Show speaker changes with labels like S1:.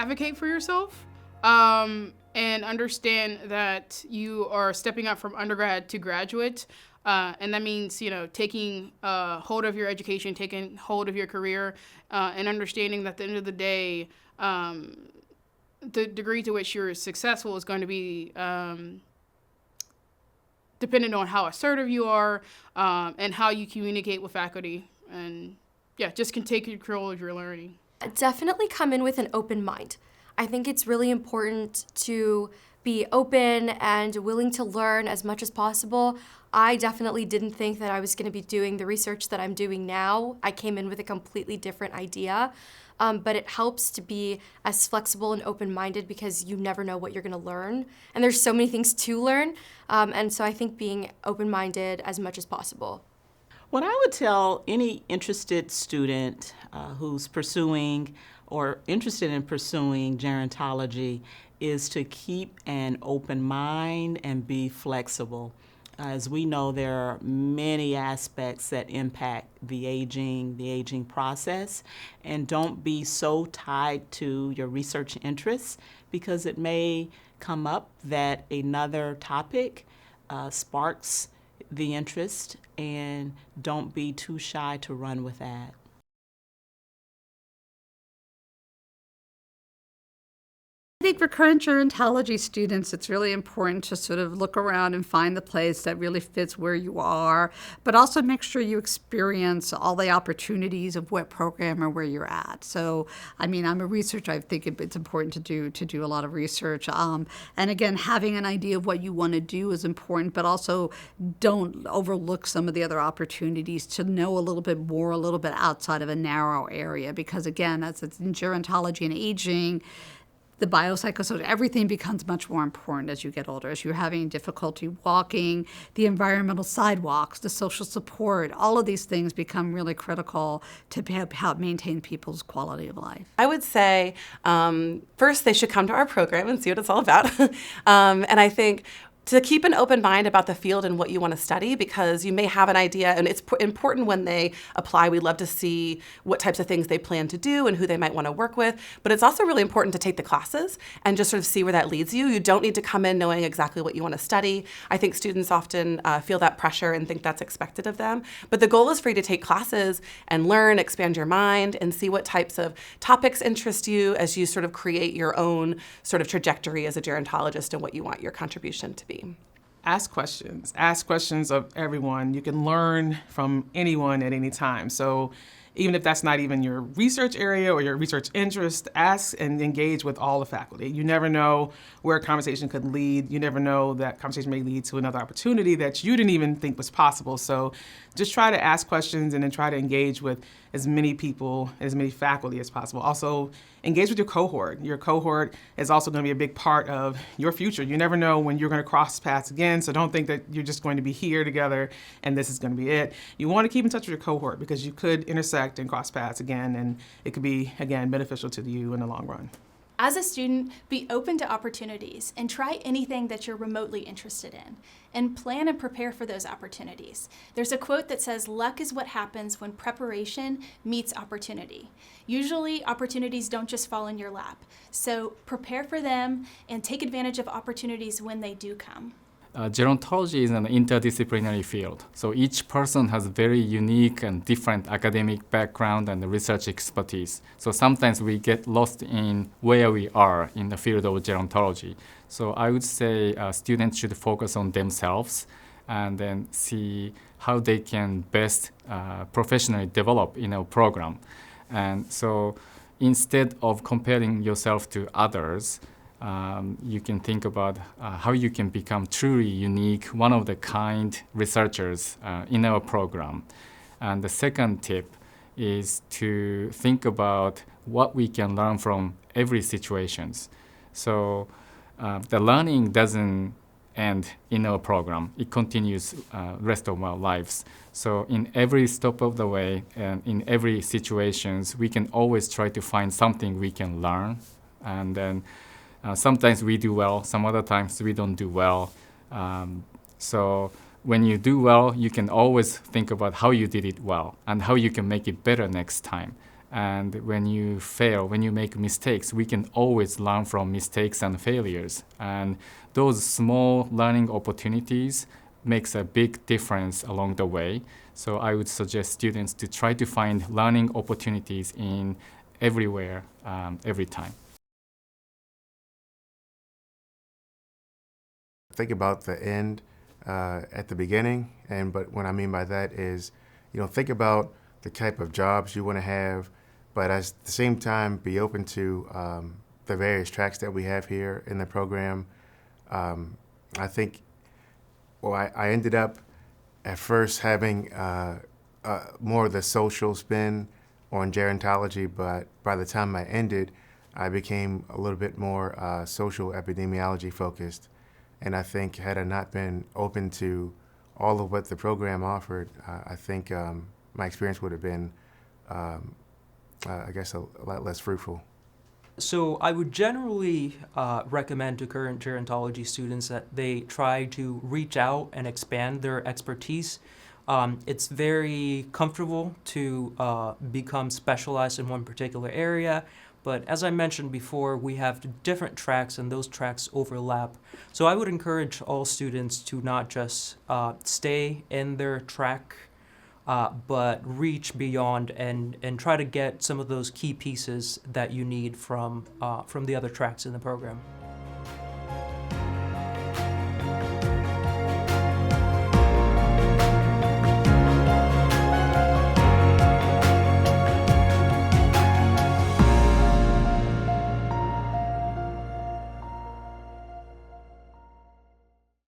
S1: advocate for yourself and understand that you are stepping up from undergrad to graduate. And that means, taking hold of your education, taking hold of your career, and understanding that at the end of the day, the degree to which you're successful is going to be dependent on how assertive you are and how you communicate with faculty. And just can take control of your learning.
S2: Definitely come in with an open mind. I think it's really important to be open and willing to learn as much as possible. I definitely didn't think that I was going to be doing the research that I'm doing now. I came in with a completely different idea, but it helps to be as flexible and open-minded because you never know what you're going to learn. And there's so many things to learn, and so I think being open-minded as much as possible.
S3: What I would tell any interested student who's pursuing or interested in pursuing gerontology is to keep an open mind and be flexible. As we know, there are many aspects that impact the aging process, and don't be so tied to your research interests because it may come up that another topic sparks the interest, and don't be too shy to run with that.
S4: I think for current gerontology students, it's really important to sort of look around and find the place that really fits where you are, but also make sure you experience all the opportunities of what program or where you're at. So, I'm a researcher. I think it's important to do a lot of research. And again, having an idea of what you want to do is important, but also don't overlook some of the other opportunities to know a little bit more, a little bit outside of a narrow area. Because again, as it's in gerontology and aging, the biopsychosocial, everything becomes much more important as you get older, as you're having difficulty walking, the environmental sidewalks, the social support, all of these things become really critical to help maintain people's quality of life.
S5: I would say first they should come to our program and see what it's all about. And I think to keep an open mind about the field and what you want to study, because you may have an idea, and it's important when they apply. We love to see what types of things they plan to do and who they might want to work with, but it's also really important to take the classes and just sort of see where that leads you. You don't need to come in knowing exactly what you want to study. I think students often feel that pressure and think that's expected of them, but the goal is for you to take classes and learn, expand your mind, and see what types of topics interest you as you sort of create your own sort of trajectory as a gerontologist and what you want your contribution to be.
S6: Ask questions of everyone. You can learn from anyone at any time. So even if that's not even your research area or your research interest, ask and engage with all the faculty. You never know where a conversation could lead. You never know that conversation may lead to another opportunity that you didn't even think was possible. So just try to ask questions and then try to engage with as many people, as many faculty as possible. Also, engage with your cohort. Your cohort is also going to be a big part of your future. You never know when you're going to cross paths again, so don't think that you're just going to be here together and this is going to be it. You want to keep in touch with your cohort because you could intersect and cross paths again, and it could be, again, beneficial to you in the long run.
S7: As a student, be open to opportunities and try anything that you're remotely interested in, and plan and prepare for those opportunities. There's a quote that says, "Luck is what happens when preparation meets opportunity." Usually, opportunities don't just fall in your lap, so prepare for them and take advantage of opportunities when they do come.
S8: Gerontology is an interdisciplinary field, so each person has very unique and different academic background and research expertise. So sometimes we get lost in where we are in the field of gerontology. So I would say students should focus on themselves and then see how they can best professionally develop in a program. And so instead of comparing yourself to others, you can think about how you can become truly unique, one-of-the-kind researchers in our program. And the second tip is to think about what we can learn from every situations. So the learning doesn't end in our program. It continues rest of our lives. So in every step of the way and in every situations, we can always try to find something we can learn. And then sometimes we do well, some other times we don't do well. So when you do well, you can always think about how you did it well and how you can make it better next time. And when you fail, when you make mistakes, we can always learn from mistakes and failures. And those small learning opportunities makes a big difference along the way. So I would suggest students to try to find learning opportunities in everywhere, every time.
S9: Think about the end at the beginning, but what I mean by that is, think about the type of jobs you want to have, but at the same time be open to the various tracks that we have here in the program. I think, I ended up at first having more of the social spin on gerontology, but by the time I ended, I became a little bit more social epidemiology focused. And I think had I not been open to all of what the program offered, I think my experience would have been, I guess, a lot less fruitful.
S10: So I would generally recommend to current gerontology students that they try to reach out and expand their expertise. It's very comfortable to become specialized in one particular area, but as I mentioned before, we have different tracks and those tracks overlap. So I would encourage all students to not just stay in their track, but reach beyond and try to get some of those key pieces that you need from the other tracks in the program.